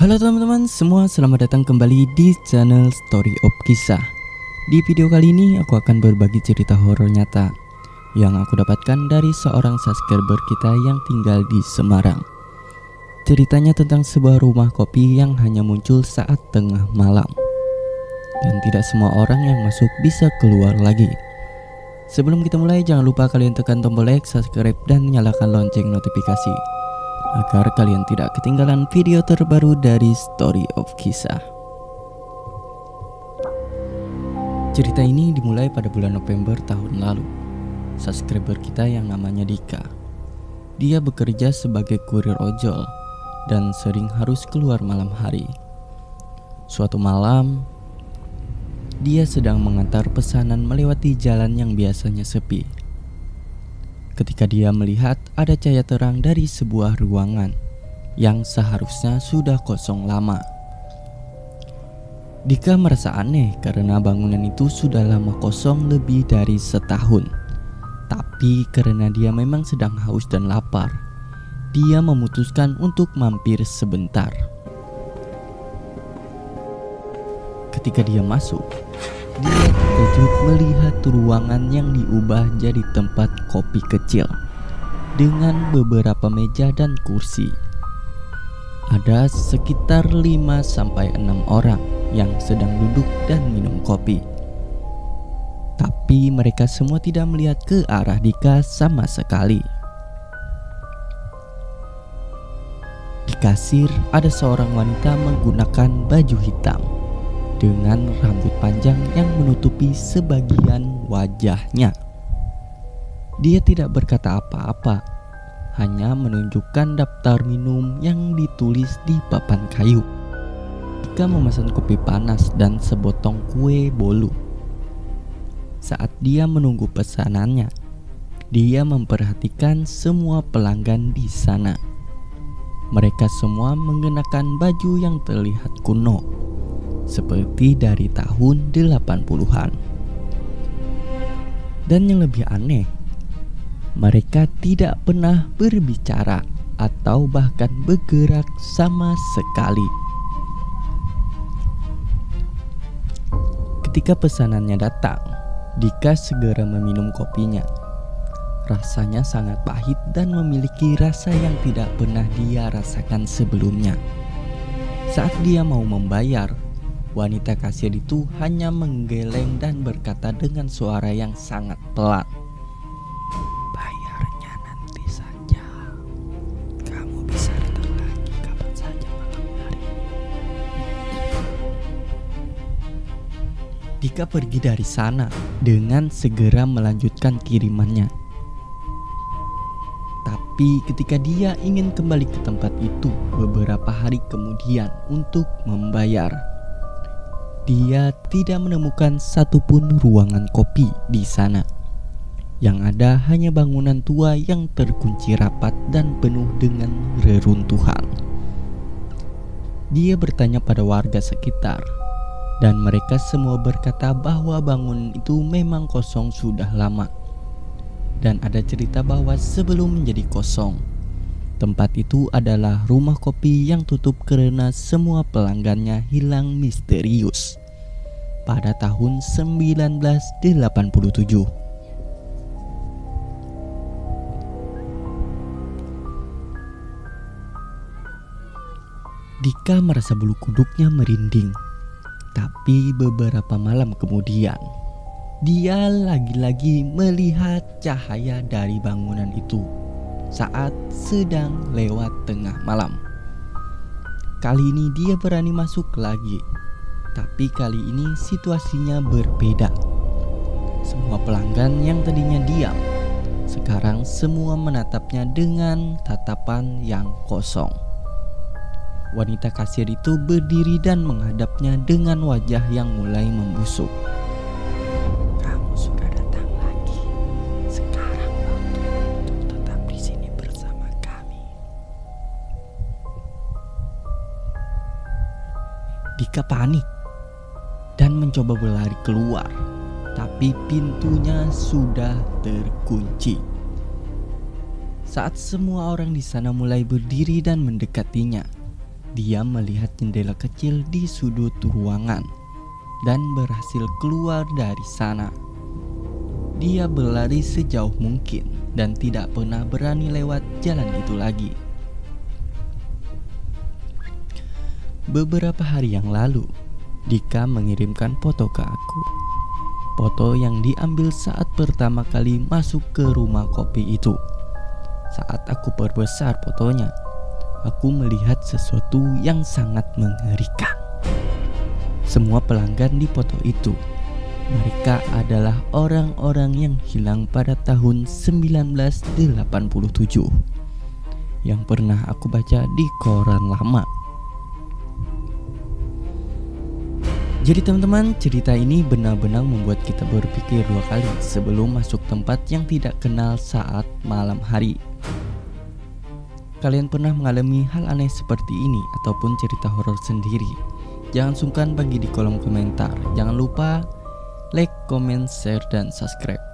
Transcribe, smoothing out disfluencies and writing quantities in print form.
Halo teman-teman semua, selamat datang kembali di channel Story of Kisah. Di video kali ini aku akan berbagi cerita horor nyata yang aku dapatkan dari seorang subscriber kita yang tinggal di Semarang. Ceritanya tentang sebuah rumah kopi yang hanya muncul saat tengah malam, dan tidak semua orang yang masuk bisa keluar lagi. Sebelum kita mulai, jangan lupa kalian tekan tombol like, subscribe, dan nyalakan lonceng notifikasi agar kalian tidak ketinggalan video terbaru dari Story of Kisah. Cerita ini dimulai pada bulan November tahun lalu. Subscriber kita yang namanya Dika, dia bekerja sebagai kurir ojol dan sering harus keluar malam hari. Suatu malam, dia sedang mengantar pesanan melewati jalan yang biasanya sepi. Ketika dia melihat ada cahaya terang dari sebuah ruangan yang seharusnya sudah kosong lama. Dika merasa aneh karena bangunan itu sudah lama kosong lebih dari setahun. Tapi karena dia memang sedang haus dan lapar, dia memutuskan untuk mampir sebentar. Ketika dia masuk, dia terkejut melihat ruangan yang diubah jadi tempat kopi kecil dengan beberapa meja dan kursi. Ada sekitar 5-6 orang yang sedang duduk dan minum kopi. Tapi mereka semua tidak melihat ke arah Dika sama sekali. Di kasir ada seorang wanita menggunakan baju hitam dengan rambut panjang yang menutupi sebagian wajahnya. Dia tidak berkata apa-apa, hanya menunjukkan daftar minum yang ditulis di papan kayu. Dika memesan kopi panas dan sebotong kue bolu. Saat dia menunggu pesanannya, dia memperhatikan semua pelanggan di sana. Mereka semua mengenakan baju yang terlihat kuno, seperti dari tahun 80-an. Dan yang lebih aneh, mereka tidak pernah berbicara atau bahkan bergerak sama sekali. Ketika pesanannya datang, Dika segera meminum kopinya. Rasanya sangat pahit dan memiliki rasa yang tidak pernah dia rasakan sebelumnya. Saat dia mau membayar, wanita kasir itu hanya menggeleng dan berkata dengan suara yang sangat pelan, "Bayarnya nanti saja. Kamu bisa datang lagi kapan saja malam hari." Dika pergi dari sana dengan segera melanjutkan kirimannya. Tapi ketika dia ingin kembali ke tempat itu beberapa hari kemudian untuk membayar, dia tidak menemukan satupun ruangan kopi di sana. Yang ada hanya bangunan tua yang terkunci rapat dan penuh dengan reruntuhan. Dia bertanya pada warga sekitar, dan mereka semua berkata bahwa bangunan itu memang kosong sudah lama. Dan ada cerita bahwa sebelum menjadi kosong, tempat itu adalah rumah kopi yang tutup karena semua pelanggannya hilang misterius pada tahun 1987. Dika merasa bulu kuduknya merinding. Tapi beberapa malam kemudian, dia lagi-lagi melihat cahaya dari bangunan itu saat sedang lewat tengah malam. Kali ini dia berani masuk lagi, tapi kali ini situasinya berbeda. Semua pelanggan yang tadinya diam, sekarang semua menatapnya dengan tatapan yang kosong. Wanita kasir itu berdiri dan menghadapnya dengan wajah yang mulai membusuk. "Kamu sudah datang lagi. Sekarang waktu untuk tetap di sini bersama kami." Dika panik dan mencoba berlari keluar, tapi pintunya sudah terkunci. Saat semua orang di sana mulai berdiri dan mendekatinya, Dia melihat jendela kecil di sudut ruangan dan berhasil keluar dari sana. Dia berlari sejauh mungkin dan tidak pernah berani lewat jalan itu lagi. Beberapa hari yang lalu, Dika mengirimkan foto ke aku. Foto yang diambil saat pertama kali masuk ke rumah kopi itu. Saat aku perbesar fotonya, aku melihat sesuatu yang sangat mengerikan. Semua pelanggan di foto itu, mereka adalah orang-orang yang hilang pada tahun 1987 yang pernah aku baca di koran lama. Jadi teman-teman, cerita ini benar-benar membuat kita berpikir dua kali sebelum masuk tempat yang tidak kenal saat malam hari. Kalian pernah mengalami hal aneh seperti ini ataupun cerita horor sendiri? Jangan sungkan bagi di kolom komentar. Jangan lupa like, comment, share, dan subscribe.